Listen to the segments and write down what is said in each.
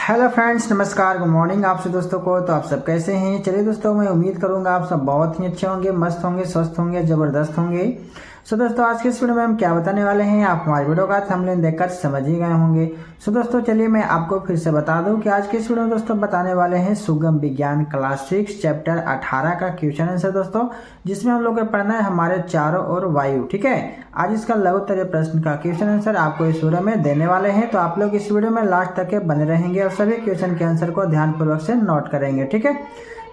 Hello friends, नमस्कार, good morning आपसे दोस्तों को। तो आप सब कैसे हैं? चलिए दोस्तों, मैं उम्मीद करूंगा आप सब बहुत ही अच्छे होंगे, मस्त होंगे, स्वस्थ होंगे, ज़बरदस्त होंगे। सो दोस्तों, आज के इस वीडियो में हम क्या बताने वाले हैं, आप हमारे वीडियो का थंबनेल देखकर समझ ही गए होंगे। सो दोस्तों, चलिए मैं आपको फिर से बता दूं कि आज के इस वीडियो में दोस्तों बताने वाले हैं सुगम विज्ञान क्लास 6 चैप्टर 18 का क्वेश्चन आंसर दोस्तों, जिसमें हम लोग को पढ़ना है हमारे चारों ओर वायु। ठीक है, आज इसका लघुत्तरीय प्रश्न का क्वेश्चन आंसर आपको इस वीडियो में देने वाले हैं। तो आप लोग इस वीडियो में लास्ट तक के बने रहेंगे और सभी क्वेश्चन के आंसर को ध्यानपूर्वक से नोट करेंगे। ठीक है,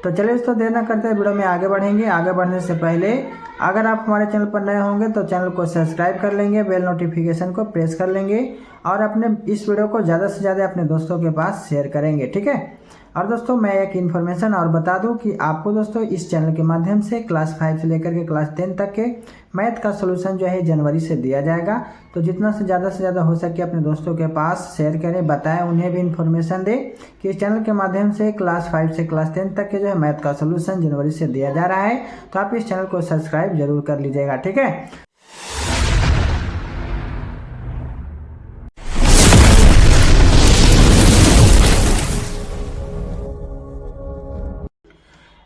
तो चलिए इसको देर न करते वीडियो में आगे बढ़ेंगे। आगे बढ़ने से पहले अगर आप हमारे चैनल पर नए होंगे तो चैनल को सब्सक्राइब कर लेंगे, बेल नोटिफिकेशन को प्रेस कर लेंगे और अपने इस वीडियो को ज़्यादा से ज़्यादा अपने दोस्तों के पास शेयर करेंगे। ठीक है, और दोस्तों मैं एक इन्फॉर्मेशन और बता दूं कि आपको दोस्तों इस चैनल के माध्यम से क्लास 5 से लेकर के क्लास 10 तक के मैथ का सोल्यूशन जो है जनवरी से दिया जाएगा। तो जितना से ज़्यादा हो सके अपने दोस्तों के पास शेयर करें, बताएं, उन्हें भी इन्फॉर्मेशन दें कि इस चैनल के माध्यम से क्लास 5 से क्लास 10 तक के जो है मैथ का सोल्यूशन जनवरी से दिया जा रहा है। तो आप इस चैनल को सब्सक्राइब जरूर कर लीजिएगा। ठीक है,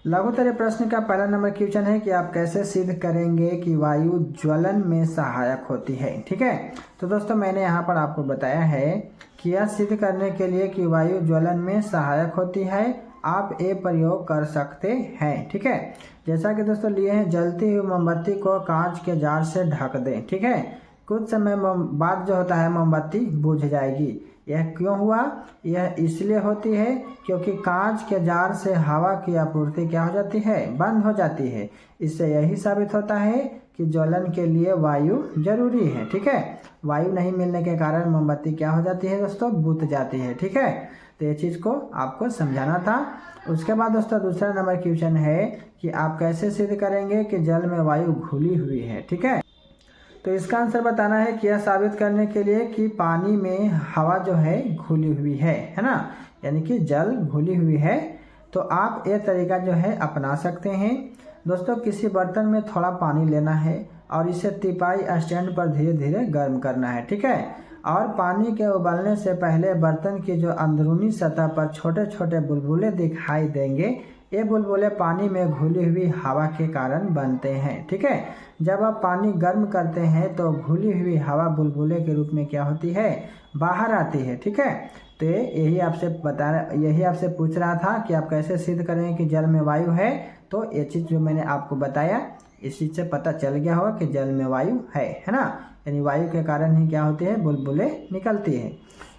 लघुत्तरीय प्रश्न का पहला नंबर क्वेश्चन है कि आप कैसे सिद्ध करेंगे कि वायु ज्वलन में सहायक होती है। ठीक है, तो दोस्तों मैंने यहाँ पर आपको बताया है कि यह सिद्ध करने के लिए कि वायु ज्वलन में सहायक होती है आप ये प्रयोग कर सकते हैं। ठीक है, जैसा कि दोस्तों लिए हैं, जलती हुई मोमबत्ती को कांच के जार से ढक दें। ठीक है, कुछ समय बाद जो होता है मोमबत्ती बुझ जाएगी। यह क्यों हुआ? यह इसलिए होती है क्योंकि कांच के जार से हवा की आपूर्ति क्या हो जाती है, बंद हो जाती है। इससे यही साबित होता है कि ज्वलन के लिए वायु जरूरी है। ठीक है, वायु नहीं मिलने के कारण मोमबत्ती क्या हो जाती है दोस्तों, बुझ जाती है। ठीक है, तो ये चीज़ को आपको समझाना था। उसके बाद दोस्तों दूसरा नंबर क्वेश्चन है कि आप कैसे सिद्ध करेंगे कि जल में वायु घुली हुई है। ठीक है, तो इसका आंसर बताना है कि यह साबित करने के लिए कि पानी में हवा जो है घुली हुई है ना, यानी कि जल घुली हुई है। तो आप ये तरीका जो है अपना सकते हैं दोस्तों। किसी बर्तन में थोड़ा पानी लेना है और इसे तिपाई स्टैंड पर धीरे धीरे गर्म करना है। ठीक है, और पानी के उबलने से पहले बर्तन की जो अंदरूनी सतह पर छोटे छोटे बुलबुले दिखाई देंगे, ये बुलबुले पानी में घुली हुई हवा के कारण बनते हैं। ठीक है, जब आप पानी गर्म करते हैं तो घुली हुई हवा बुलबुले के रूप में क्या होती है, बाहर आती है। ठीक है, तो यही आपसे पूछ रहा था कि आप कैसे सिद्ध करें कि जल में वायु है। तो ये चीज़ जो मैंने आपको बताया, इस चीज़ से पता चल गया होगा कि जल में वायु है ना, यानी वायु के कारण ही क्या होती है, बुलबुले निकलती है।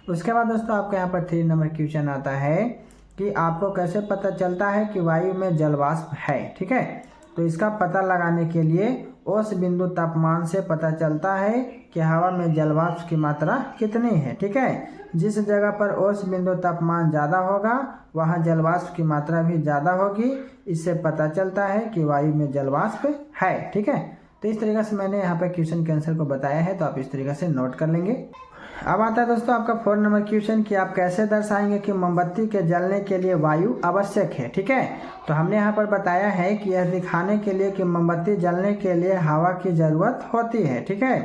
उसके बाद दोस्तों आपके यहाँ पर 3 नंबर क्वेश्चन आता है कि आपको कैसे पता चलता है कि वायु में जलवाष्प है। ठीक है, तो इसका पता लगाने के लिए औसत बिंदु तापमान से पता चलता है कि हवा में जलवाष्प की मात्रा कितनी है। ठीक है, जिस जगह पर औसत बिंदु तापमान ज़्यादा होगा वहाँ जलवाष्प की मात्रा भी ज़्यादा होगी। इससे पता चलता है कि वायु में जलवाष्प है। ठीक है, तो इस तरीके से मैंने यहाँ पर क्वेश्चन के आंसर को बताया है, तो आप इस तरीके से नोट कर लेंगे। अब आता है दोस्तों आपका 4 नंबर क्वेश्चन कि आप कैसे दर्शाएंगे कि मोमबत्ती के जलने के लिए वायु आवश्यक है। ठीक है, तो हमने यहाँ पर बताया है कि यह दिखाने के लिए कि मोमबत्ती जलने के लिए हवा की ज़रूरत होती है। ठीक है,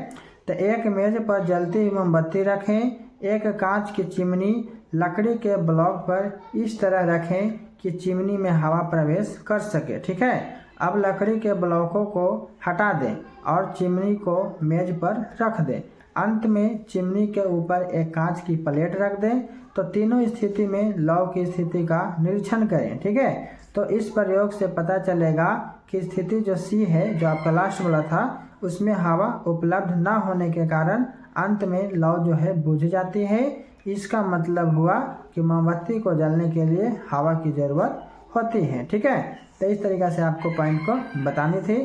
तो एक मेज पर जलती हुई मोमबत्ती रखें, एक कांच की चिमनी लकड़ी के ब्लॉक पर इस तरह रखें कि चिमनी में हवा प्रवेश कर सके। ठीक है, अब लकड़ी के ब्लॉकों को हटा दें और चिमनी को मेज पर रख दें। अंत में चिमनी के ऊपर एक कांच की प्लेट रख दें। तो तीनों स्थिति में लौ की स्थिति का निरीक्षण करें। ठीक है, तो इस प्रयोग से पता चलेगा कि स्थिति जो सी है, जो आपका लास्ट वाला था, उसमें हवा उपलब्ध ना होने के कारण अंत में लौ जो है बुझ जाती है। इसका मतलब हुआ कि मोमबत्ती को जलने के लिए हवा की ज़रूरत होती है। ठीक है, तो इस तरीक़े से आपको पॉइंट को बतानी थी।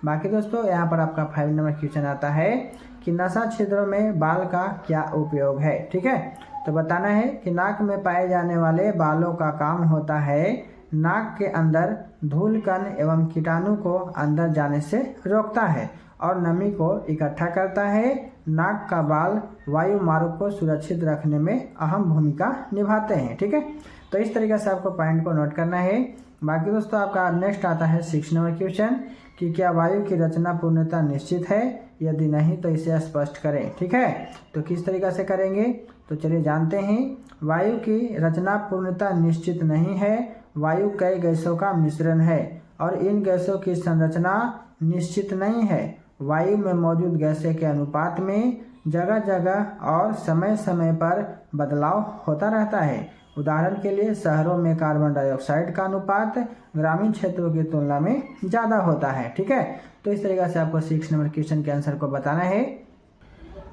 बाकी दोस्तों यहाँ पर आपका 5 नंबर क्वेश्चन आता है कि नसा छिद्रों में बाल का क्या उपयोग है। ठीक है, तो बताना है कि नाक में पाए जाने वाले बालों का काम होता है नाक के अंदर धूल कण एवं कीटाणु को अंदर जाने से रोकता है और नमी को इकट्ठा करता है। नाक का बाल वायु मार्ग को सुरक्षित रखने में अहम भूमिका निभाते हैं। ठीक है, तो इस तरीके से आपको पॉइंट को नोट करना है। बाकी दोस्तों आपका नेक्स्ट आता है 6 नंबर क्वेश्चन कि क्या वायु की रचना पूर्णतः निश्चित है, यदि नहीं तो इसे स्पष्ट करें। ठीक है, तो किस तरीक़ा से करेंगे, तो चलिए जानते हैं। वायु की रचना पूर्णतः निश्चित नहीं है। वायु कई गैसों का मिश्रण है और इन गैसों की संरचना निश्चित नहीं है। वायु में मौजूद गैसें के अनुपात में जगह जगह और समय समय पर बदलाव होता रहता है। उदाहरण के लिए शहरों में कार्बन डाइऑक्साइड का अनुपात ग्रामीण क्षेत्रों की तुलना में ज़्यादा होता है। ठीक है, तो इस तरीके से आपको 6 नंबर क्वेश्चन के आंसर को बताना है।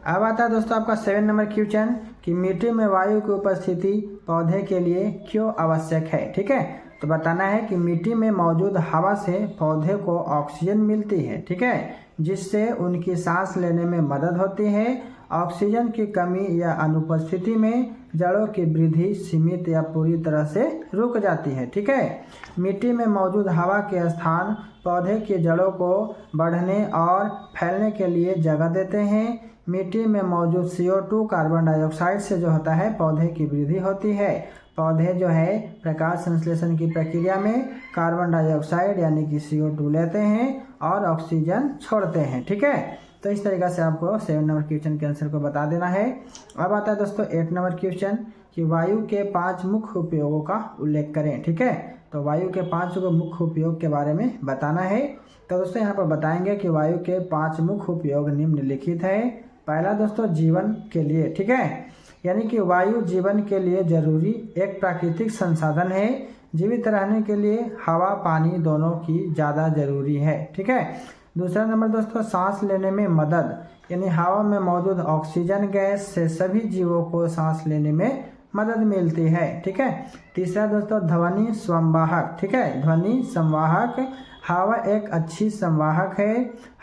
अब आता है दोस्तों आपका 7 नंबर क्वेश्चन कि मिट्टी में वायु की उपस्थिति पौधे के लिए क्यों आवश्यक है। ठीक है, तो बताना है कि मिट्टी में मौजूद हवा से पौधे को ऑक्सीजन मिलती है। ठीक है, जिससे उनकी सांस लेने में मदद होती है। ऑक्सीजन की कमी या अनुपस्थिति में जड़ों की वृद्धि सीमित या पूरी तरह से रुक जाती है। ठीक है, मिट्टी में मौजूद हवा के स्थान पौधे की जड़ों को बढ़ने और फैलने के लिए जगह देते हैं। मिट्टी में मौजूद CO2 कार्बन डाइऑक्साइड से जो होता है पौधे की वृद्धि होती है। पौधे जो है प्रकाश संश्लेषण की प्रक्रिया में कार्बन डाइऑक्साइड यानी कि CO2 लेते हैं और ऑक्सीजन छोड़ते हैं। ठीक है, तो इस तरीक़े से आपको 7 नंबर क्वेश्चन के आंसर को बता देना है। अब आता है दोस्तों 8 नंबर क्वेश्चन कि वायु के 5 मुख्य उपयोगों का उल्लेख करें। ठीक है, तो वायु के 5 मुख्य उपयोग के बारे में बताना है। तो दोस्तों यहाँ पर बताएंगे कि वायु के 5 मुख्य उपयोग निम्नलिखित है। पहला दोस्तों जीवन के लिए। ठीक है, यानी कि वायु जीवन के लिए जरूरी एक प्राकृतिक संसाधन है। जीवित रहने के लिए हवा पानी दोनों की ज़्यादा जरूरी है। ठीक है, दूसरा नंबर दोस्तों सांस लेने में मदद, यानी हवा में मौजूद ऑक्सीजन गैस से सभी जीवों को सांस लेने में मदद मिलती है। ठीक है, तीसरा दोस्तों ध्वनि संवाहक। ठीक है, ध्वनि संवाहक, हवा एक अच्छी संवाहक है।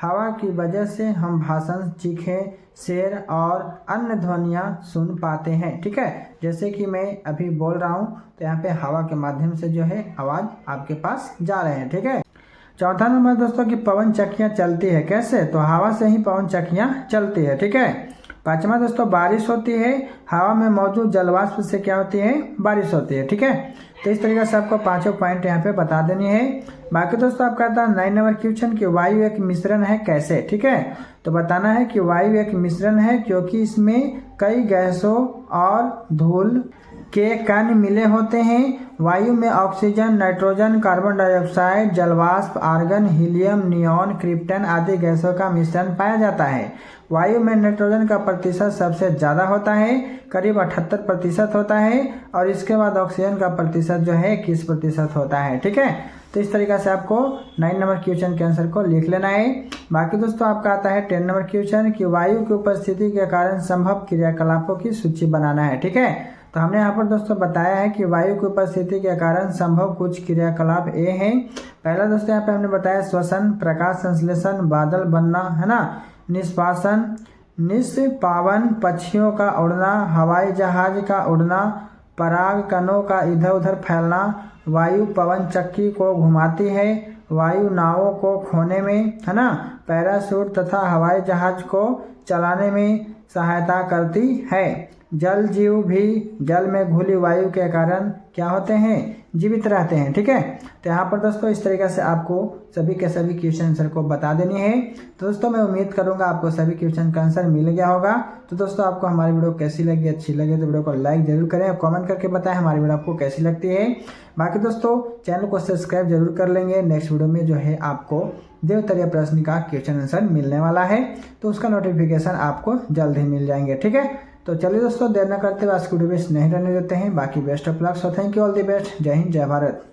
हवा की वजह से हम भाषण, चीखें, शेर और अन्य ध्वनियाँ सुन पाते हैं। ठीक है, जैसे कि मैं अभी बोल रहा हूँ तो यहाँ पे हवा के माध्यम से जो है आवाज़ आपके पास जा रहे हैं। ठीक है, चौथा नंबर दोस्तों कि पवन चक्कियाँ चलती है कैसे, तो हवा से ही पवन चक्कियाँ चलती है। ठीक है, पांचवा दोस्तों बारिश होती है। हवा में मौजूद जलवाष्प से क्या होती है, बारिश होती है। ठीक है, तो इस तरीके से आपको 5 पॉइंट यहाँ पे बता देनी है। बाकी दोस्तों आपका था 9 नंबर क्वेश्चन कि वायु एक मिश्रण है कैसे। ठीक है, तो बताना है कि वायु एक मिश्रण है क्योंकि इसमें कई गैसों और धूल के कण मिले होते हैं। वायु में ऑक्सीजन, नाइट्रोजन, कार्बन डाइऑक्साइड, जलवाष्प, आर्गन, हीलियम, नियॉन, क्रिप्टन आदि गैसों का मिश्रण पाया जाता है। वायु में नाइट्रोजन का प्रतिशत सबसे ज़्यादा होता है, करीब 78% होता है, और इसके बाद ऑक्सीजन का प्रतिशत जो है 21% होता है। ठीक है, तो इस तरीके से आपको 9 नंबर क्वेश्चन के आंसर को लिख लेना है। बाकी दोस्तों आपका आता है 10 नंबर क्वेश्चन कि वायु की उपस्थिति के कारण संभव क्रियाकलापों की सूची बनाना है। ठीक है, तो हमने यहाँ पर दोस्तों बताया है कि वायु की उपस्थिति के कारण संभव कुछ क्रियाकलाप ए हैं। पहला दोस्तों यहाँ पे हमने बताया श्वसन, प्रकाश संश्लेषण, बादल बनना, है ना, निष्पासन, निष्पावन, पक्षियों का उड़ना, हवाई जहाज का उड़ना, पराग कणों का इधर उधर फैलना, वायु पवन चक्की को घुमाती है, वायु नावों को खोने में, है ना, पैराशूट तथा हवाई जहाज को चलाने में सहायता करती है। जल जीव भी जल में घुली वायु के कारण क्या होते हैं, जीवित रहते हैं। ठीक है, तो यहाँ पर दोस्तों इस तरीके से आपको सभी के सभी क्वेश्चन आंसर को बता देनी है। तो दोस्तों मैं उम्मीद करूँगा आपको सभी क्वेश्चन का आंसर मिल गया होगा। तो दोस्तों आपको हमारी वीडियो कैसी लगी, अच्छी लगी तो वीडियो को लाइक जरूर करें और कमेंट करके बताएं हमारी वीडियो आपको कैसी लगती है। बाकी दोस्तों चैनल को सब्सक्राइब जरूर कर लेंगे। नेक्स्ट वीडियो में जो है आपको देवतरीय प्रश्न का क्वेश्चन आंसर मिलने वाला है, तो उसका नोटिफिकेशन आपको जल्द ही मिल जाएंगे। ठीक है, तो चलिए दोस्तों देर न करते हुए आज की वीडियो नहीं रहने देते हैं। बाकी best of luck, so thank you, all the best. जय हिंद, जय भारत।